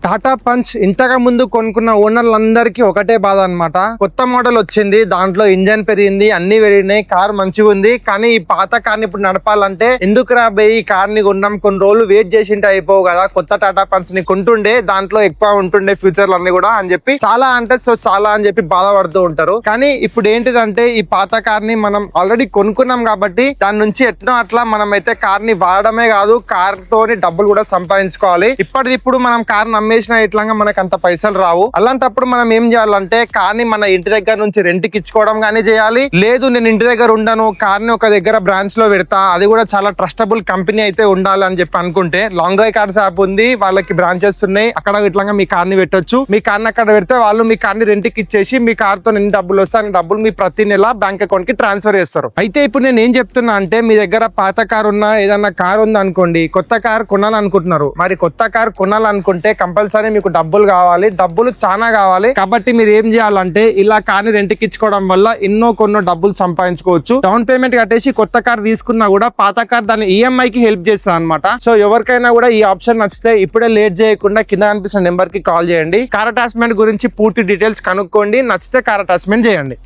Tata punch ఇంతకు ముందు కొనుక్కున్న ఓనర్లందరికీ ఒకటే బాధ అన్నమాట. కొత్త మోడల్ వచ్చింది, దాంట్లో ఇంజన్ పెరిగింది, అన్ని పెరిగినాయి, కార్ మంచిగా ఉంది, కానీ ఈ పాత కార్ని ఇప్పుడు నడపాలంటే ఎందుకు రాబోయి ఈ కార్ ని కొన్నాం, కొన్ని రోజులు వెయిట్ చేసింటే అయిపోవు కదా, కొత్త టాటా పంచ్ ని కొంటుండే దాంట్లో ఎక్కువ ఉంటుండే ఫ్యూచర్లు అన్ని కూడా అని చెప్పి చాలా అంటే చాలా అని చెప్పి బాధపడుతూ ఉంటారు. కానీ ఇప్పుడు ఏంటిదంటే ఈ పాత కార్ ని మనం ఆల్రెడీ కొనుక్కున్నాం కాబట్టి దాని నుంచి ఎట్లా అట్లా మనం అయితే కార్ ని వాడడమే కాదు, కార్ తోని డబ్బులు కూడా సంపాదించుకోవాలి. ఇప్పటిదిప్పుడు మనం కార్ అమ్మేసిన ఇట్లాగా మనకు అంత పైసలు రావు. అలాంటప్పుడు మనం ఏం చేయాలంటే కార్ ని మన ఇంటి దగ్గర నుంచి రెంట్ కి ఇచ్చుకోవడం కానీ చేయాలి. లేదు నేను ఇంటి దగ్గర ఉండను, కార్ ని ఒక దగ్గర బ్రాంచ్ లో పెడతా, అది కూడా చాలా ట్రస్టబుల్ కంపెనీ అయితే ఉండాలి అని చెప్పి అనుకుంటే లాంగ్ డ్రైవ్ కార్స్ యాప్ ఉంది, వాళ్ళకి బ్రాంచెస్ ఉన్నాయి, అక్కడ ఇట్లాగా మీ కార్ ని పెట్టొచ్చు. మీ కార్ ని అక్కడ పెడితే వాళ్ళు మీ కార్ ని రెంట్ కి ఇచ్చేసి మీ కార్ తో ఎన్ని డబ్బులు వస్తాయి డబ్బులు మీ ప్రతి నెల బ్యాంక్ అకౌంట్ కి ట్రాన్స్ఫర్ చేస్తారు. అయితే ఇప్పుడు నేను ఏం చెప్తున్నా అంటే మీ దగ్గర పాత కార్ ఉన్నా ఏదన్నా కార్ ఉంది అనుకోండి, కొత్త కార్ కొనాలనుకుంటున్నారు, మరి కొత్త కార్ కొనాలనుకుంటే కంపల్సరీ మీకు డబ్బులు కావాలి, డబ్బులు చాలా కావాలి. కాబట్టి మీరు ఏం చేయాలంటే ఇలా కార్ ని రెంట్కి ఇచ్చుకోవడం వల్ల కొన్ని డబ్బులు సంపాదించుకోవచ్చు. డౌన్ పేమెంట్ కట్టేసి కొత్త కార్ తీసుకున్నా కూడా పాత కార్ దాని ఈఎంఐ కి హెల్ప్ చేస్తా అనమాట. సో ఎవరికైనా కూడా ఈ ఆప్షన్ నచ్చితే ఇప్పుడే లేట్ చేయకుండా కింద కనిపిస్తున్న నెంబర్ కి కాల్ చేయండి. కార్ అటాచ్మెంట్ గురించి పూర్తి డీటెయిల్స్ కనుక్కోండి, నచ్చితే కార్ అటాచ్మెంట్ చేయండి.